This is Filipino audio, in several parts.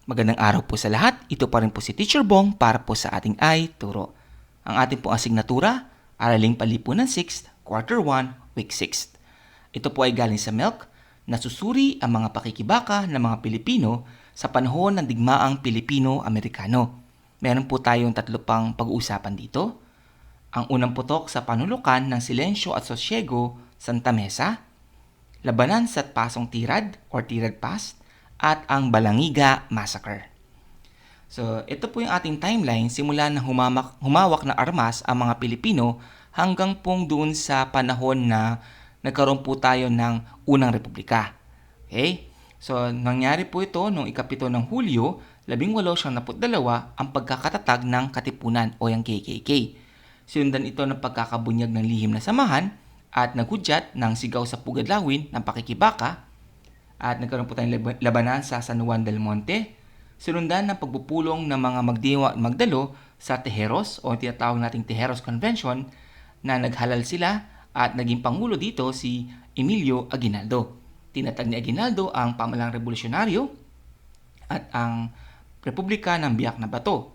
Magandang araw po sa lahat. Ito pa rin po si Teacher Bong para po sa ating Turo. Ang ating pong asignatura, Araling Palipunan 6th, Quarter 1, Week 6th. Ito po ay galing sa MELC, nasusuri ang mga pakikibaka ng mga Pilipino sa panahon ng digmaang Pilipino-Amerikano. Meron po tayong tatlo pang pag-uusapan dito. Ang unang putok sa panulukan ng Silensyo at Sosyego, Santa Mesa, labanan sa Pasong Tirad or Tirad Pass, at ang Balangiga Massacre. So, ito po yung ating timeline simula na humawak na armas ang mga Pilipino hanggang pong doon sa panahon na nagkaroon po tayo ng Unang Republika. Okay? So, nangyari po ito noong ika-7 ng Hulyo, 1892 ang pagkakatatag ng Katipunan o yung KKK. Sinundan ito ng pagkakabunyag ng lihim na samahan at naghudyat ng sigaw sa pugadlawin ng pakikibaka at nagkaroon po tayong labanan sa San Juan del Monte, sinundan ng pagpupulong ng mga magdiwa at magdalo sa Tejeros o tinatawag nating Tejeros Convention na naghalal sila at naging pangulo dito si Emilio Aguinaldo. Tinatag ni Aguinaldo ang pamahalang revolusyonaryo at ang Republika ng Biak na Bato.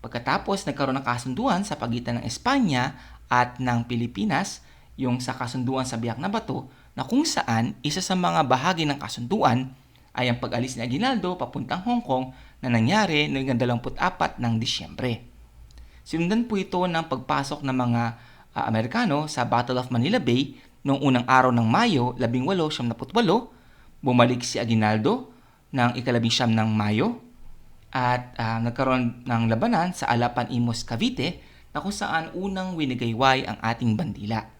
Pagkatapos nagkaroon ng kasunduan sa pagitan ng Espanya at ng Pilipinas, yung sa kasunduan sa Biak na Bato, na kung saan isa sa mga bahagi ng kasunduan ay ang pag-alis ni Aguinaldo papuntang Hong Kong na nangyari noong 24 ng Disyembre. Sinundan po ito ng pagpasok ng mga Amerikano sa Battle of Manila Bay noong unang araw ng Mayo 1878. Bumalik si Aguinaldo ng ika-19 ng Mayo at nagkaroon ng labanan sa Alapan Imos, Cavite na kung saan unang winigayway ang ating bandila.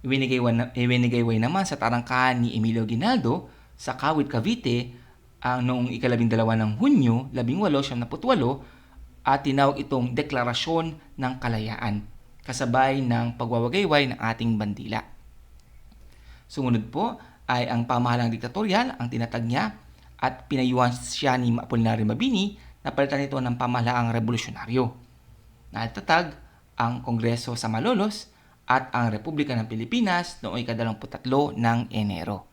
Iwinigayway naman sa tarangkahan ni Emilio Aguinaldo sa Kawit, Cavite noong ika-12 ng Hunyo 1878 at tinawag itong Deklarasyon ng Kalayaan kasabay ng pagwawagayway ng ating bandila. Sumunod po ay ang pamahalang diktatorial ang tinatag niya at pinayuhan siya ni Apolinario Mabini na palitan ito ng pamahalaang revolusyonaryo. Natatag ang Kongreso sa Malolos at ang Republika ng Pilipinas noong ika-23 ng Enero.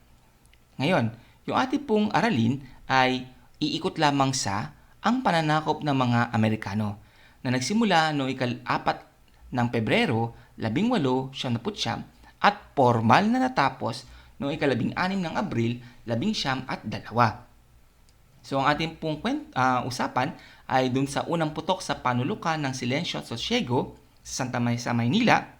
Ngayon, yung ating pong aralin ay iikot lamang sa ang pananakop ng mga Amerikano na nagsimula noong ika-4 ng Pebrero 1899 at formal na natapos noong ika-16 ng Abril 1902. So ang ating pong usapan ay dun sa unang putok sa panulukan ng Silensyo at Sosyego sa Santa Mesa, Maynila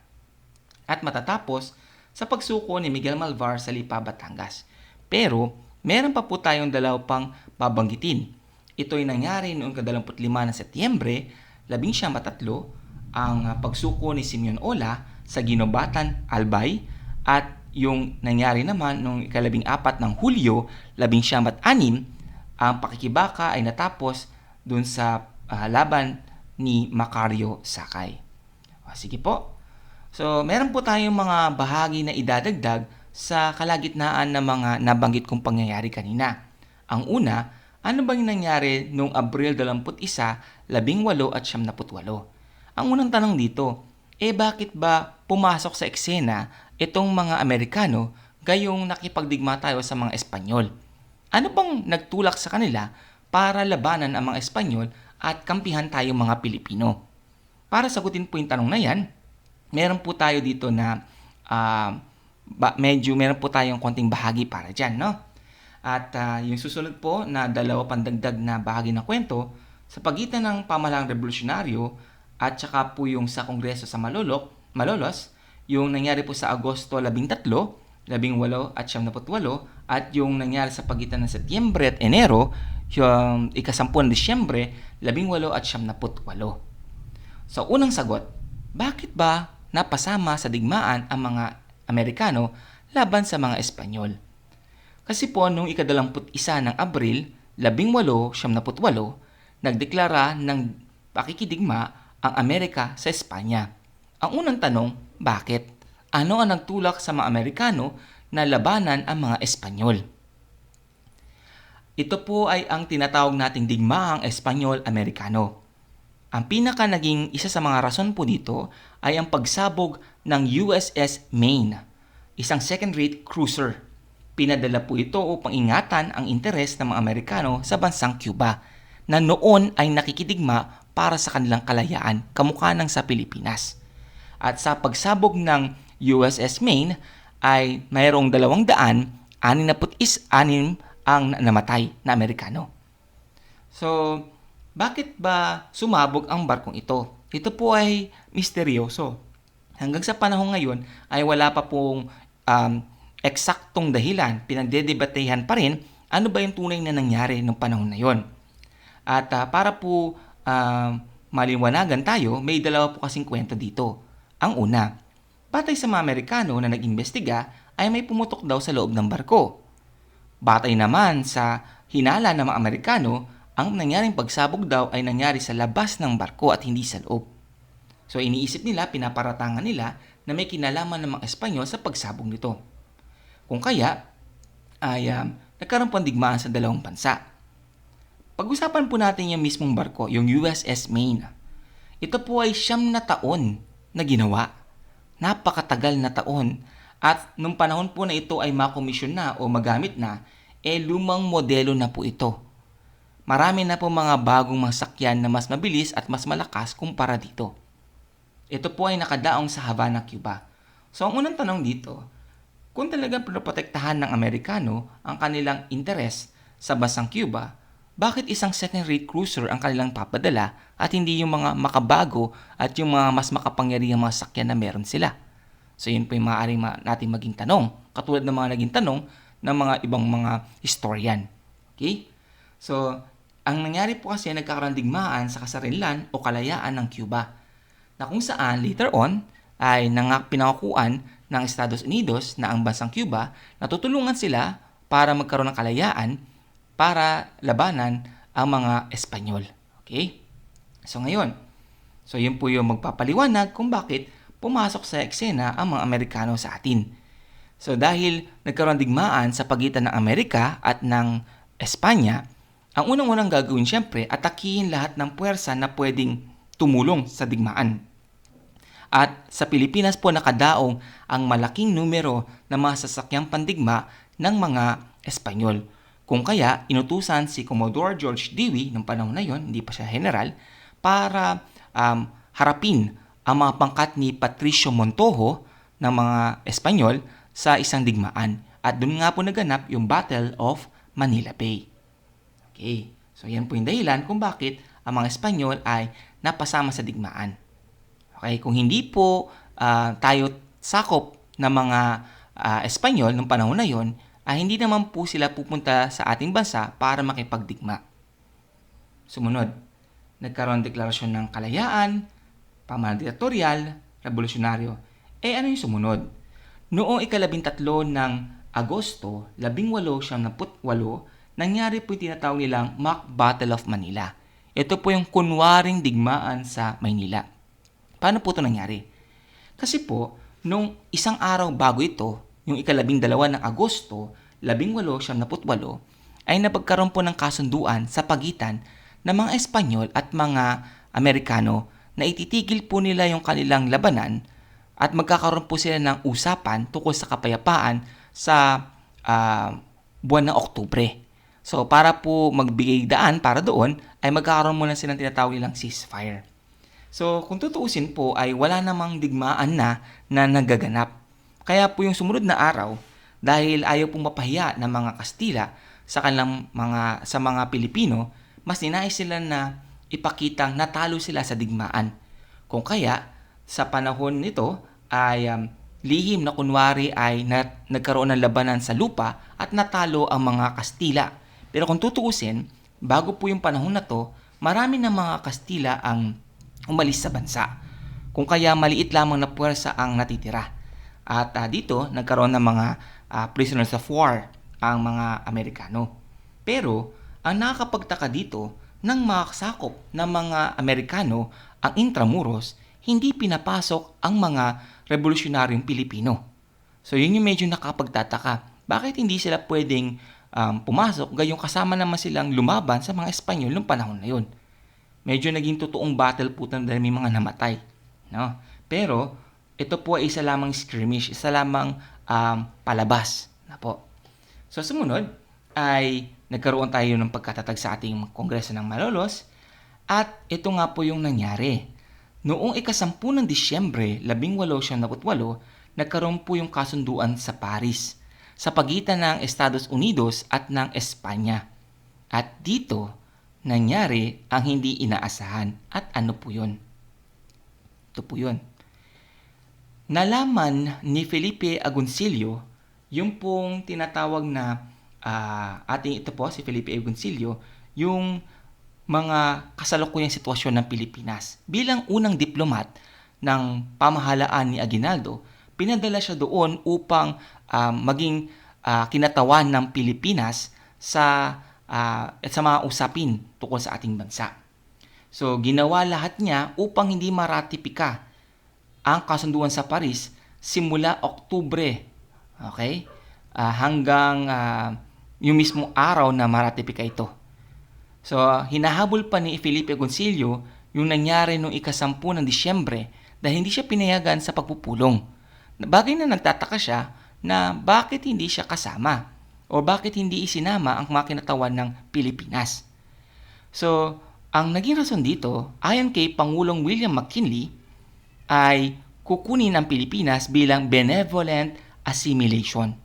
at matatapos sa pagsuko ni Miguel Malvar sa Lipa, Batangas. Pero meron pa po tayong dalaw pang babanggitin. Ito ay nangyari noong 25 ng Setyembre 1903 ang pagsuko ni Simeon Ola sa Ginobatan, Albay at yung nangyari naman noong ika-14 ng Hulyo 1906 ang pakikibaka ay natapos dun sa laban ni Macario Sakay. Sige po. So, meron po tayong mga bahagi na idadagdag sa kalagitnaan ng mga nabanggit kong pangyayari kanina. Ang una, ano bang nangyari noong Abril 21, 1878? Ang unang tanong dito, bakit ba pumasok sa eksena itong mga Amerikano gayong nakipagdigma tayo sa mga Espanyol? Ano bang nagtulak sa kanila para labanan ang mga Espanyol at kampihan tayong mga Pilipino? Para sagutin po yung tanong na yan, meron po tayo dito na meron po tayong konting bahagi para dyan, no? At yung susunod po na dalawa pandagdag na bahagi ng kwento sa pagitan ng pamahalaang revolusyonaryo at saka po yung sa Kongreso sa Malolos, yung nangyari po sa Agosto 13, 1878 at yung nangyari sa pagitan ng Setyembre at Enero, yung ika-10 ng Disyembre 1878. So unang sagot, bakit ba napasama sa digmaan ang mga Amerikano laban sa mga Espanyol? Kasi po noong ika-21 ng Abril 1878, nagdeklara ng pakikidigma ang Amerika sa Espanya. Ang unang tanong, bakit? Ano ang nagtulak sa mga Amerikano na labanan ang mga Espanyol? Ito po ay ang tinatawag nating digmaang Espanyol-Amerikano. Ang pinaka naging isa sa mga rason po dito ay ang pagsabog ng USS Maine, isang second-rate cruiser. Pinadala po ito upang ingatan ang interes ng mga Amerikano sa bansang Cuba na noon ay nakikidigma para sa kanilang kalayaan kamukha ng sa Pilipinas. At sa pagsabog ng USS Maine ay mayroong 266 ang namatay na Amerikano. So, bakit ba sumabog ang barkong ito? Ito po ay misteryoso. Hanggang sa panahon ngayon ay wala pa pong eksaktong dahilan. Pinagdedebatehan pa rin ano ba yung tunay na nangyari noong panahon na yon. At para po maliwanagan tayo, may dalawa po kasing kwento dito. Ang una, batay sa mga Amerikano na nag-imbestiga ay may pumutok daw sa loob ng barko. Batay naman sa hinala ng mga Amerikano, ang nangyaring pagsabog daw ay nangyari sa labas ng barko at hindi sa loob. So iniisip nila, pinaparatangan nila na may kinalaman ng mga Espanyol sa pagsabog nito. Kung kaya, ay nagkaroon po ang digmaan sa dalawang bansa. Pag-usapan po natin yung mismong barko, yung USS Maine. Ito po ay 9 na taon na ginawa. Napakatagal na taon. At nung panahon po na ito ay makomisyon na o magamit na, lumang modelo na po ito. Marami na po mga bagong mga sakyan na mas mabilis at mas malakas kumpara dito. Ito po ay nakadaong sa Havana, Cuba. So ang unang tanong dito, kung talagang pinoprotektahan ng Amerikano ang kanilang interes sa bansang Cuba, bakit isang second-rate cruiser ang kanilang papadala at hindi yung mga makabago at yung mga mas makapangyarihang mga sakyan na meron sila? So yun po yung maaaring natin maging tanong, katulad ng mga naging tanong ng mga ibang mga historian. Okay? So, ang nangyari po kasi nagkakaroon digmaan sa kasarilan o kalayaan ng Cuba na kung saan later on ay pinangakuan ng Estados Unidos na ang bansang Cuba na tutulungan sila para magkaroon ng kalayaan para labanan ang mga Espanyol. Okay? So ngayon, yun po yung magpapaliwanag kung bakit pumasok sa eksena ang mga Amerikano sa atin. So dahil nagkaroon digmaan sa pagitan ng Amerika at ng Espanya, ang unang-unang gagawin siyempre, atakihin lahat ng puwersa na pwedeng tumulong sa digmaan. At sa Pilipinas po nakadaong ang malaking numero ng mga sasakyang pandigma ng mga Espanyol. Kung kaya, inutusan si Commodore George Dewey noong panahon na yon, hindi pa siya general, para harapin ang mga pangkat ni Patricio Montojo ng mga Espanyol sa isang digmaan. At doon nga po naganap yung Battle of Manila Bay. Okay, so yan po yung dahilan kung bakit ang mga Espanyol ay napasama sa digmaan. Okay, kung hindi po tayo sakop ng mga Espanyol noong panahon na yon, ay hindi naman po sila pupunta sa ating bansa para makipagdigma. Sumunod, nagkaroon ng deklarasyon ng kalayaan, pamahalaan diktatorial, revolusyonaryo. Ano yung sumunod? Noong 13 ng Agosto, 1898, nangyari po yung tinatawag nilang Mock Battle of Manila. Ito po yung kunwaring digmaan sa Maynila. Paano po ito nangyari? Kasi po, nung isang araw bago ito, yung 12 ng Agosto, 1898, ay napagkaroon po ng kasunduan sa pagitan ng mga Espanyol at mga Amerikano na ititigil po nila yung kanilang labanan at magkakaroon po sila ng usapan tungkol sa kapayapaan sa buwan ng Oktubre. So, para po magbigay daan para doon, ay magkakaroon muna silang tinatawag nilang ceasefire. So, kung tutuusin po, ay wala namang digmaan na nagaganap. Kaya po yung sumunod na araw, dahil ayaw pong mapahiya ng mga Kastila sa mga Pilipino, mas ninais sila na ipakitang natalo sila sa digmaan. Kung kaya, sa panahon nito, ay lihim na kunwari ay nagkaroon ng labanan sa lupa at natalo ang mga Kastila. Pero kung tutuusin, bago po yung panahon na to, marami na mga Kastila ang umalis sa bansa. Kung kaya maliit lamang na puwersa ang natitira. At dito, nagkaroon ng mga prisoners of war ang mga Amerikano. Pero, ang nakakapagtaka dito, nang makasakop ng mga Amerikano ang Intramuros, hindi pinapasok ang mga revolusyonaryong Pilipino. So, yun yung medyo nakapagtataka. Bakit hindi sila pwedeng pumasok gayong kasama naman silang lumaban sa mga Espanyol noong panahon na yun? Medyo naging totoong battle po dahil may mga namatay. No? Pero, ito po ay isa lamang skirmish, isa lamang palabas. Na po. So sumunod ay nagkaroon tayo ng pagkatatag sa ating Kongreso ng Malolos at ito nga po yung nangyari. Noong ika-10 ng Disyembre 1898, nagkaroon po yung kasunduan sa Paris sa pagitan ng Estados Unidos at ng Espanya. At dito, nangyari ang hindi inaasahan. At ano po yun? Ito po yun. Nalaman ni Felipe Agoncillo, yung pong tinatawag na ito po si Felipe Agoncillo, yung mga kasalukuyang sitwasyon ng Pilipinas. Bilang unang diplomat ng pamahalaan ni Aguinaldo, pinadala siya doon upang maging kinatawan ng Pilipinas sa mga usapin tungkol sa ating bansa. So, ginawa lahat niya upang hindi maratipika ang kasunduan sa Paris simula Oktubre, okay? Hanggang yung mismong araw na maratipika ito. So, hinahabol pa ni Felipe Agoncillo yung nangyari noong ika-10 ng Disyembre dahil hindi siya pinayagan sa pagpupulong. Bagay na nagtataka siya na bakit hindi siya kasama o bakit hindi isinama ang mga kinatawan ng Pilipinas. So, ang naging rason dito, ayon kay Pangulong William McKinley, ay kukunin ang Pilipinas bilang benevolent assimilation.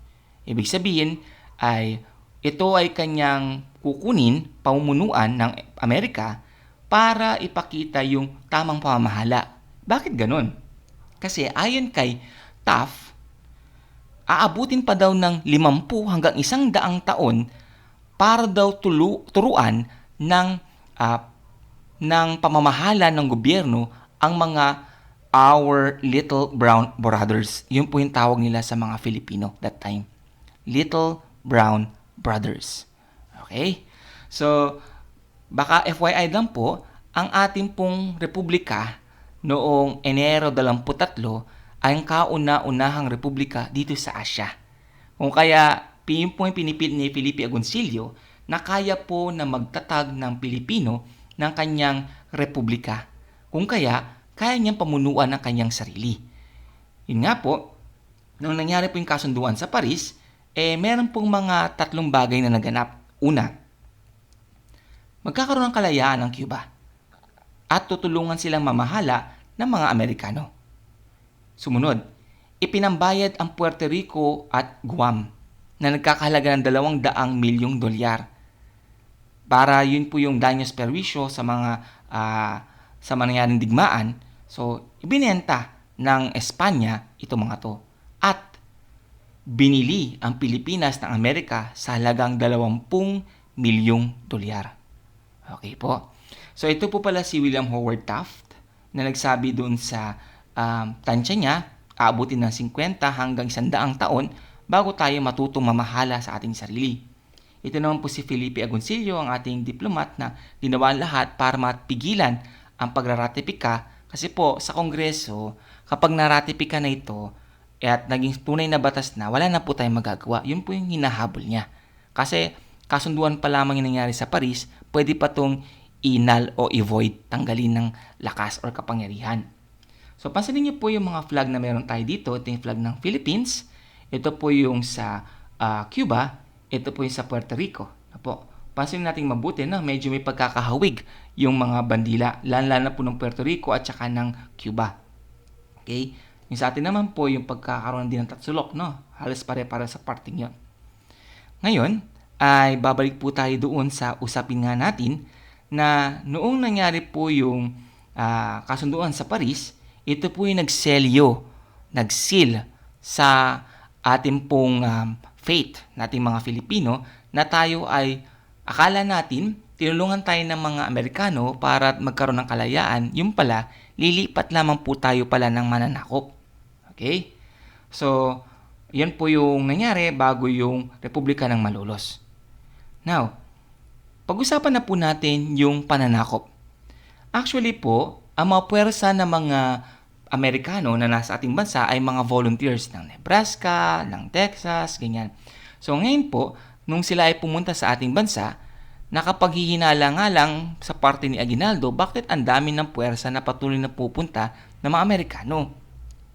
Ibig sabihin ay ito ay kanyang kukunin pamumunuan ng Amerika para ipakita yung tamang pamamahala. Bakit ganun? Kasi ayon kay Taft, aabutin pa daw ng 50 hanggang 100 taon para daw turuan ng pamamahala ng gobyerno ang mga our little brown brothers. Yun po yung tawag nila sa mga Filipino that time. Little brown brothers. Okay? So, baka FYI lang po, ang ating pong republika noong Enero 23 ay ang kauna-unahang republika dito sa Asya. Kung kaya, yun po yung pinipil ni Felipe Agoncillo na kaya po na magtatag ng Pilipino ng kanyang republika. Kung kaya niyang pamunuan ng kanyang sarili. Yun nga po, nung nangyari po yung kasunduan sa Paris, meron pong mga 3 bagay na naganap. Una, magkakaroon ng kalayaan ng Cuba at tutulungan silang mamahala ng mga Amerikano. Sumunod, ipinambayad ang Puerto Rico at Guam na nagkakahalaga ng $200 milyong para yun po yung daños perwisyo sa nangyaring digmaan. So, ibinenta ng Espanya ito mga to. At binili ang Pilipinas ng Amerika sa halagang $20 milyong. Okay po. So, ito po pala si William Howard Taft na nagsabi doon sa tansya niya, aabutin ng 50 hanggang 100 taon bago tayo matutong mamahala sa ating sarili. Ito naman po si Felipe Agoncillo, ang ating diplomat na ginawa lahat para mapigilan ang pagraratipika. Kasi po, sa Kongreso, kapag naratipika na ito at naging tunay na batas na, wala na po tayong magagawa. Yun po yung hinahabol niya. Kasi kasunduan pa lamang yung nangyari sa Paris, pwede pa itong i-null o i-void, tanggalin ng lakas or kapangyarihan. So, pansinin niyo po yung mga flag na meron tayo dito. Ito yung flag ng Philippines. Ito po yung sa Cuba. Ito po yung sa Puerto Rico. Pansinin natin mabuti na medyo may pagkakahawig yung mga bandila, lalo na po ng Puerto Rico at saka ng Cuba. Okay? Yung sa atin naman po yung pagkakaroon din ng tatsulok, no? Halos pare-pare sa parting yon. Ngayon, ay babalik po tayo doon sa usapin nga natin na noong nangyari po yung kasunduan sa Paris, ito po yung nag-seal sa ating pong fate nating mga Filipino na tayo ay akala natin tinulungan tayo ng mga Amerikano para magkaroon ng kalayaan, yung pala, lilipat lamang po tayo pala ng mananakop. Okay? So, yan po yung nangyari bago yung Republika ng Malolos. Now, pag-usapan na po natin yung pananakop. Actually po, ang mga puwersa ng mga Amerikano na nasa ating bansa ay mga volunteers ng Nebraska, ng Texas, ganyan. So, ngayon po, nung sila ay pumunta sa ating bansa, nakapaghihinala nga lang sa parte ni Aguinaldo bakit ang dami ng puwersa na patuloy na pupunta ng mga Amerikano.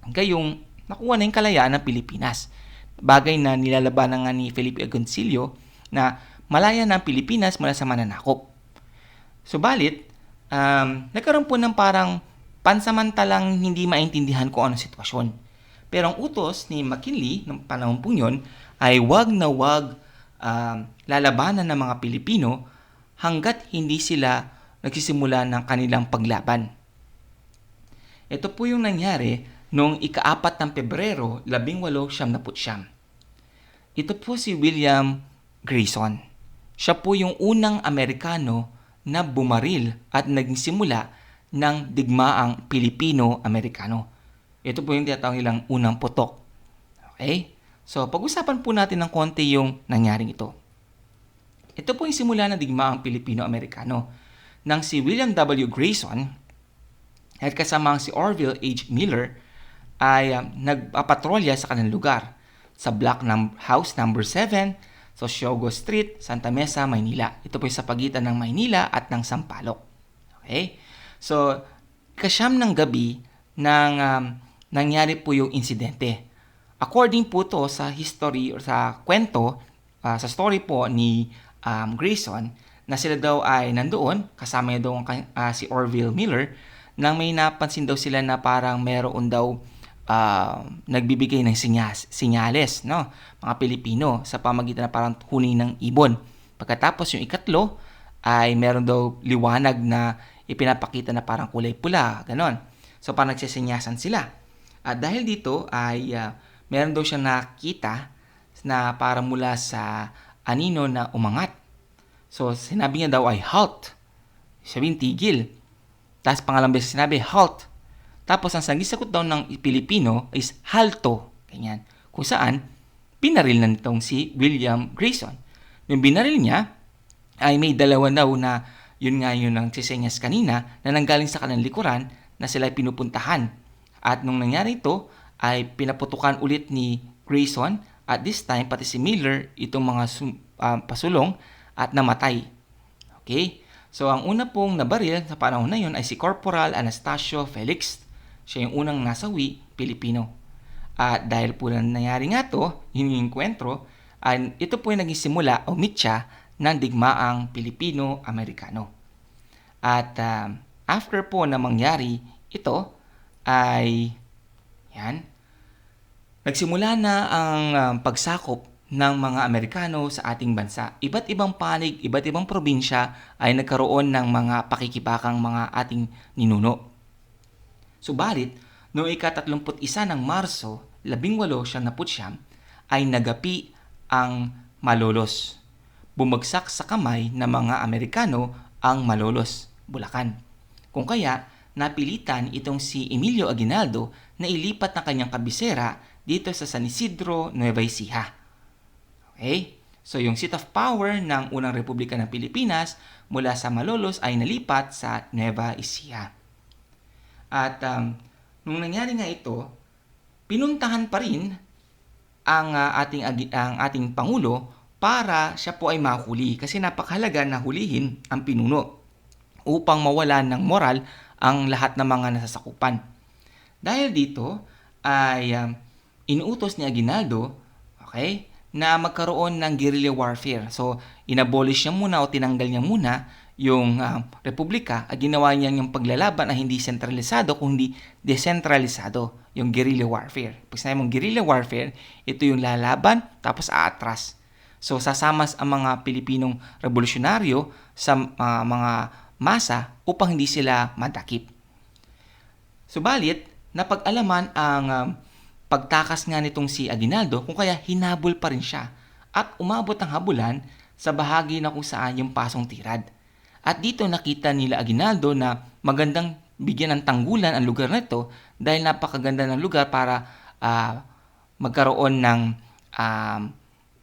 Gayong nakuha na yung kalayaan ng Pilipinas. bagay na nilalabanan nga ni Felipe Agoncillo na malaya ng Pilipinas mula sa mananakop. Subalit, nagkaroon po ng parang pansamantalang hindi maintindihan kung anong sitwasyon. Pero ang utos ni McKinley ng panahon po yun ay wag na wag lalabanan ng mga Pilipino hanggat hindi sila nagsisimula ng kanilang paglaban. Ito po yung nangyari noong ika-4 ng Pebrero 1899. Ito po si William Grayson. Siya po yung unang Amerikano na bumaril at naging simula ng digmaang Pilipino-Amerikano. Ito po yung tinatawag nilang unang putok. Okay? So, pag-usapan po natin ng konti yung nangyaring ito. Ito po yung simula ng digmaang Pilipino-Amerikano nang si William W. Grayson at kasama si Orville H. Miller ay nagpapatrolya sa kanilang lugar sa block house number 7, Sociogo Street, Santa Mesa, Maynila. Ito po yung sa pagitan ng Maynila at ng Sampaloc. Okay? So, kasyam ng gabi nang nangyari po yung insidente. According po to sa history or sa kwento, sa story po ni Grayson, na sila daw ay nandoon, kasama niya daw si Orville Miller, nang may napansin daw sila na parang meron daw nagbibigay ng sinyales, no? Mga Pilipino sa pamagitan na parang huni ng ibon. Pagkatapos yung ikatlo ay meron daw liwanag na ipinapakita na parang kulay pula, ganon. So parang nagsisinyasan sila. At dahil dito ay meron daw siyang nakita na parang mula sa anino na umangat. So sinabi niya daw ay halt. Sabihin tigil. Tapos pangalang beses sinabi halt. Tapos ang sagot daw ng Pilipino is halto. Ganyan. Kung saan, binaril na nitong si William Grayson. Yung binaril niya, ay may dalawa daw na yun nga yun ang sisenyas kanina na nanggaling sa kanilang likuran na sila pinupuntahan. At nung nangyari ito, ay pinaputukan ulit ni Grayson at this time pati si Miller itong mga pasulong at namatay. Okay? So ang una pong nabaril sa panahon na yun ay si Corporal Anastasio Felix. Siya yung unang nasawi, Pilipino. At dahil po na nangyari nga to, yun yung enkwentro, ito po yung naging simula o mitya ng digmaang Pilipino-Amerikano. At after po na mangyari ito, ay nagsimula na ang pagsakop ng mga Amerikano sa ating bansa. Iba't ibang panig, iba't ibang probinsya ay nagkaroon ng mga pakikibakang mga ating ninuno. Subalit, noong ika-31 ng Marso, 1899, ay nagapi ang Malolos. Bumagsak sa kamay ng mga Amerikano ang Malolos, Bulacan. Kung kaya, napilitan itong si Emilio Aguinaldo na ilipat ng kanyang kabisera dito sa San Isidro, Nueva Ecija. Okay? So, yung seat of power ng unang Republika ng Pilipinas mula sa Malolos ay nalipat sa Nueva Ecija. At nung nangyari nga ito, pinuntahan pa rin ang ating Pangulo para siya po ay mahuli kasi napakahalaga na hulihin ang pinuno upang mawalan ng moral ang lahat ng mga nasasakupan. Dahil dito ay inuutos ni Aguinaldo, okay, na magkaroon ng guerrilla warfare. So, inabolish niya muna o tinanggal niya muna yung republika at ginawa niya yung paglalaban na hindi sentralisado kundi desentralisado, yung guerrilla warfare. Pag sinabi mong guerrilla warfare, ito yung lalaban tapos aatras. So sasama ang mga Pilipinong revolusyonaryo sa mga masa upang hindi sila madakip. Subalit, napag-alaman ang pagtakas nga nitong si Aguinaldo kung kaya hinabol pa rin siya at umabot ang habulan sa bahagi na kung saan yung pasong tirad. At dito nakita nila Aguinaldo na magandang bigyan ng tanggulan ang lugar na ito dahil napakaganda ng lugar para magkaroon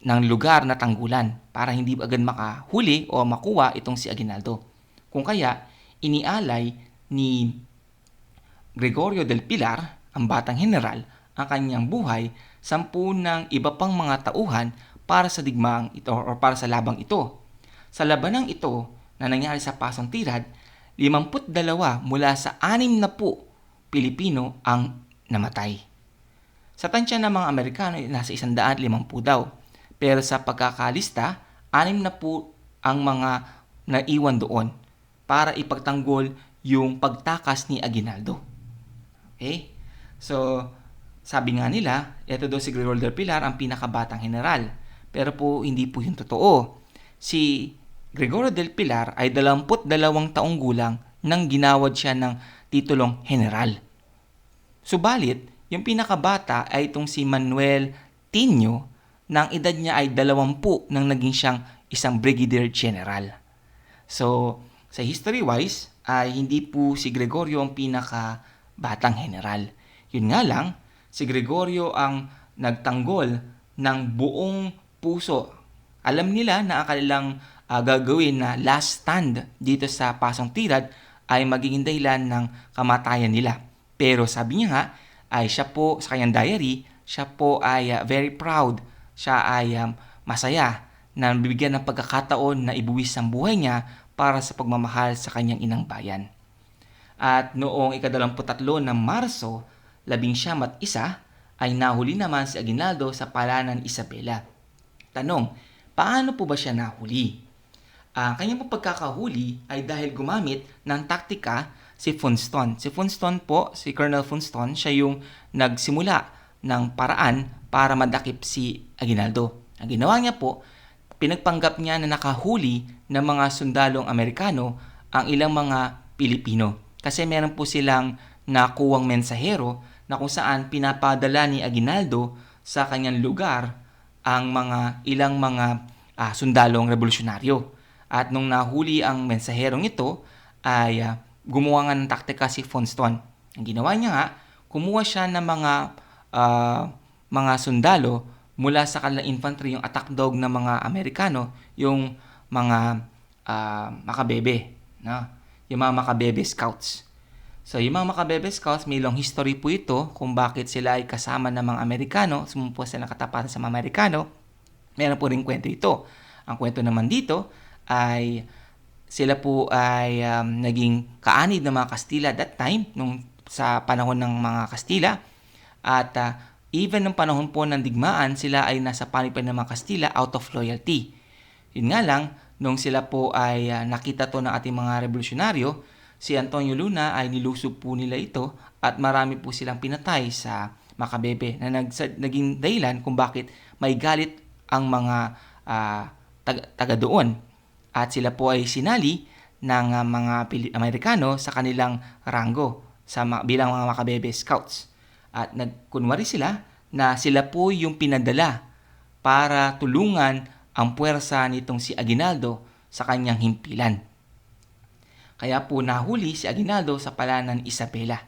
ng lugar na tanggulan para hindi agad makahuli o makuha itong si Aguinaldo. Kung kaya, inialay ni Gregorio del Pilar, ang batang general, ang kanyang buhay 10 ng iba pang mga tauhan para sa digmaang ito o para sa labang ito. Sa labanang ito, na nangyari sa Pasong Tirad, 52 mula sa 60 Pilipino ang namatay. Sa tansya ng mga Amerikano, nasa 150 daw. Pero sa pagkakalista, 6 na po ang mga naiwan doon para ipagtanggol yung pagtakas ni Aguinaldo. Okay? So, sabi nga nila, ito daw si Gregorio del Pilar ang pinakabatang general. Pero po, hindi po yung totoo. Si Gregorio del Pilar ay 22 taong gulang nang ginawad siya ng titulong general. Subalit, yung pinakabata ay itong si Manuel Tinio na ang edad niya ay 20 nang naging siyang isang brigadier general. So, sa history-wise, ay hindi po si Gregorio ang pinakabatang general. Yun nga lang, si Gregorio ang nagtanggol ng buong puso. Alam nila na ang kanilang gagawin na last stand dito sa Pasong Tirad ay magiging dahilan ng kamatayan nila. Pero sabi niya nga, ay siya po sa kanyang diary, siya po ay very proud. Siya ay masaya na bibigyan ng pagkakataon na ibuwis ang buhay niya para sa pagmamahal sa kanyang inang bayan. At noong 23 ng Marso, 11 ay nahuli naman si Aguinaldo sa palanan Isabela. Tanong, paano po ba siya nahuli? Ang kanyang pagkakahuli ay dahil gumamit ng taktika si Funston. Si Funston po, si Colonel Funston, siya yung nagsimula ng paraan para madakip si Aguinaldo. Ang ginawa niya po, pinagpanggap niya na nakahuli ng mga sundalong Amerikano ang ilang mga Pilipino. Kasi meron po silang nakuwang mensahero na kung saan pinapadala ni Aguinaldo sa kanyang lugar ang ilang mga sundalong revolusyonaryo. At nung nahuli ang mensaherong ito, ay gumawa nga ng taktika si Funston. Ang ginawa niya nga, kumuha siya ng mga sundalo mula sa kanilang infantry, yung attack dog ng mga Amerikano, yung mga Makabebe, no? Yung mga Makabebe Scouts. So, yung mga Makabebe Scouts, may long history po ito kung bakit sila ay kasama ng mga Amerikano, sumumpo sila ng katapatan sa mga Amerikano. Meron po rin kwento ito. Ang kwento naman dito ay sila po ay naging kaanib ng mga Kastila that time, sa panahon ng mga Kastila. At even nung panahon po ng digmaan, sila ay nasa panig pa ng mga Kastila out of loyalty. Yun nga lang, nung sila po ay nakita to ng ating mga revolusyonaryo, si Antonio Luna ay nilusob po nila ito at marami po silang pinatay sa Makabebe na naging dahilan kung bakit may galit ang mga taga doon. At sila po ay sinali ng mga Amerikano sa kanilang rango bilang mga Makabebe Scouts. At nagkunwari sila na sila po yung pinadala para tulungan ang puwersa nitong si Aguinaldo sa kanyang himpilan. Kaya po nahuli si Aguinaldo sa palanan Isabela.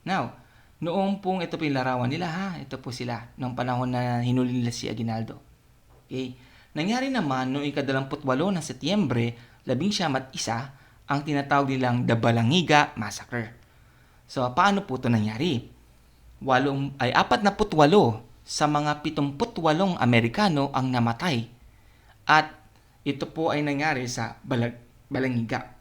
Now, noong pong ito po yung larawan nila ito po sila noong panahon na hinuli nila si Aguinaldo. Okay? Nangyari naman noong 28 ng Setyembre, 11 ang tinatawag nilang The Balangiga Massacre. So, paano po ito nangyari? 48 sa mga 78 Amerikano ang namatay. At ito po ay nangyari sa Balangiga.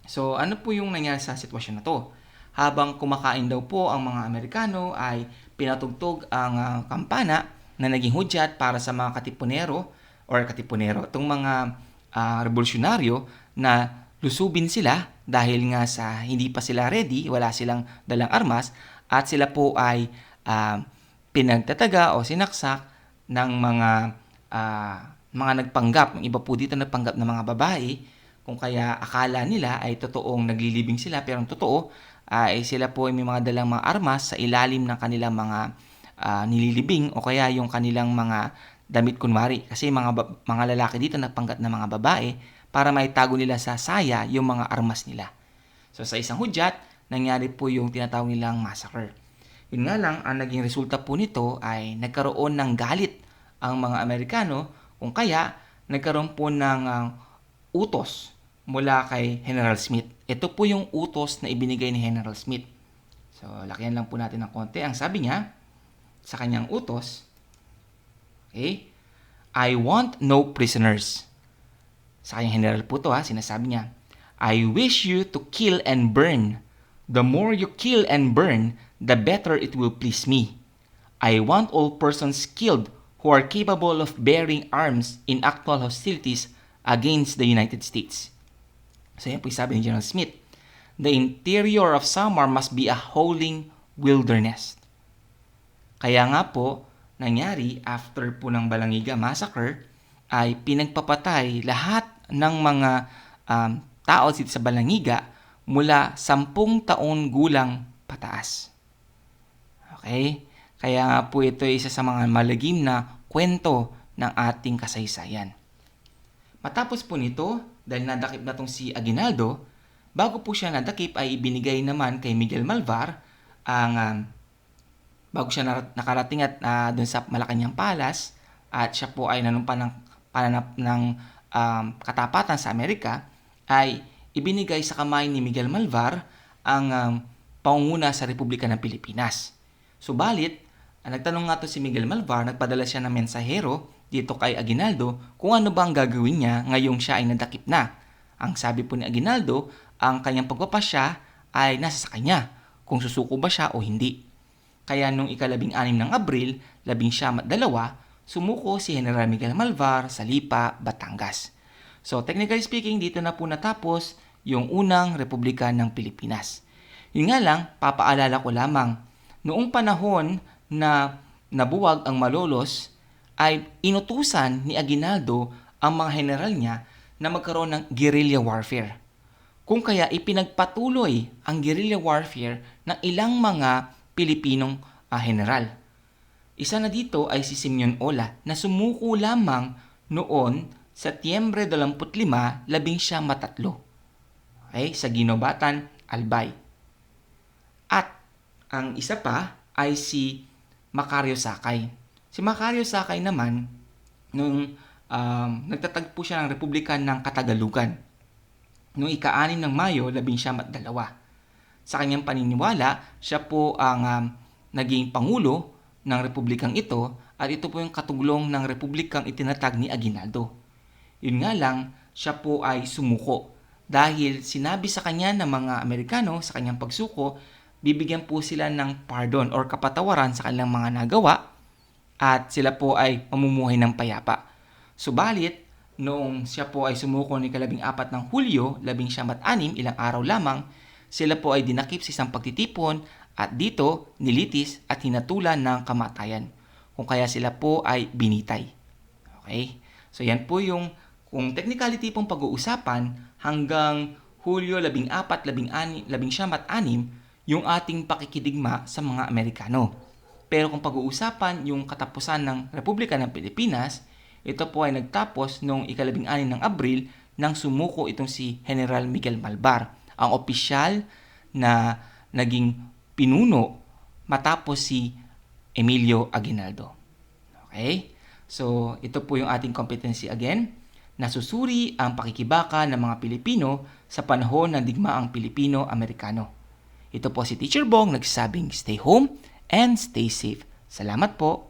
So, ano po yung nangyari sa sitwasyon na to? Habang kumakain daw po ang mga Amerikano ay pinatugtog ang kampana na naging hudyat para sa mga katipunero, itong mga revolusyonaryo na lusubin sila dahil nga sa hindi pa sila ready, wala silang dalang armas, at sila po ay pinagtataga o sinaksak ng mga nagpanggap. Yung iba po dito nagpanggap ng mga babae, kung kaya akala nila ay totoong naglilibing sila, pero ang totoo ay sila po ay may mga dalang mga armas sa ilalim ng kanilang mga nililibing o kaya yung kanilang mga damit kunwari. Kasi mga lalaki dito nagpanggap ng mga babae para maitago nila sa saya yung mga armas nila. So sa isang hudyat, nangyari po yung tinatawag nilang massacre. Yun nga lang, ang naging resulta po nito ay nagkaroon ng galit ang mga Amerikano, kung kaya nagkaroon po ng utos mula kay General Smith. Ito po yung utos na ibinigay ni General Smith. So, lakihan lang po natin ng konti. Ang sabi niya sa kanyang utos, okay, I want no prisoners. Sa kanyang general po to sinasabi niya, I wish you to kill and burn. The more you kill and burn, the better it will please me. I want all persons killed who are capable of bearing arms in actual hostilities against the United States. So yan po yung sabi ni General Smith. The interior of Samar must be a howling wilderness. Kaya nga po, nangyari after po ng Balangiga Massacre, ay pinagpapatay lahat ng mga tao dito sa Balangiga mula 10 taon gulang pataas. Okay? Kaya nga po ito ay isa sa mga malagim na kwento ng ating kasaysayan. Matapos po nito, dahil nadakip na tong si Aguinaldo, bago po siya nadakip ay ibinigay naman kay Miguel Malvar ang bago siya nakarating at doon sa Malacañang Palace at siya po ay nanumpa ng pananap ng katapatan sa Amerika, ay ibinigay sa kamay ni Miguel Malvar ang pangunguna sa Republika ng Pilipinas. Subalit, nagtanong nga to si Miguel Malvar, nagpadala siya ng mensahero dito kay Aguinaldo kung ano ba ang gagawin niya ngayong siya ay nadakip na. Ang sabi po ni Aguinaldo, ang kanyang pagpapasya ay nasa sa kanya, kung susuko ba siya o hindi. Kaya nung ika-12 ng Abril, 12 sumuko si General Miguel Malvar sa Lipa, Batangas. So technically speaking, dito na po natapos yung unang Republika ng Pilipinas. Yun nga lang, papaalala ko lamang, noong panahon na nabuwag ang Malolos, ay inutusan ni Aguinaldo ang mga general niya na magkaroon ng guerrilla warfare. Kung kaya ipinagpatuloy ang guerrilla warfare ng ilang mga Pilipinong general. Isa na dito ay si Simeon Ola na sumuko lamang noon Setyembre 25, 1903. Okay, sa Ginobatan, Albay. At ang isa pa ay si Macario Sakay. Si Macario Sakay naman, nung nagtatagpo siya ng Republika ng Katagalugan, noong ika-6 ng Mayo, 1902. Sa kanyang paniniwala, siya po ang naging pangulo ng republikang ito at ito po yung katuglong ng republikang itinatag ni Aguinaldo. Yun nga lang, siya po ay sumuko dahil sinabi sa kanya ng mga Amerikano sa kanyang pagsuko, bibigyan po sila ng pardon or kapatawaran sa kanilang mga nagawa at sila po ay mamumuhay ng payapa. Subalit, noong siya po ay sumuko ni ika-14 ng Hulyo, 1906, ilang araw lamang, sila po ay dinakip sa isang pagtitipon at dito nilitis at hinatulan ng kamatayan. Kung kaya sila po ay binitay. Okay? So yan po yung kung technicality pong pag-uusapan hanggang Hulyo 14, 1906 yung ating pakikidigma sa mga Amerikano. Pero kung pag-uusapan yung katapusan ng Republika ng Pilipinas, ito po ay nagtapos noong ika-16 ng Abril nang sumuko itong si General Miguel Malvar, ang opisyal na naging pinuno matapos si Emilio Aguinaldo. Okay? So, ito po yung ating competency again. Nasusuri ang pakikibaka ng mga Pilipino sa panahon ng digmaang Pilipino-Amerikano. Ito po si Teacher Bong nagsasabing stay home and stay safe. Salamat po.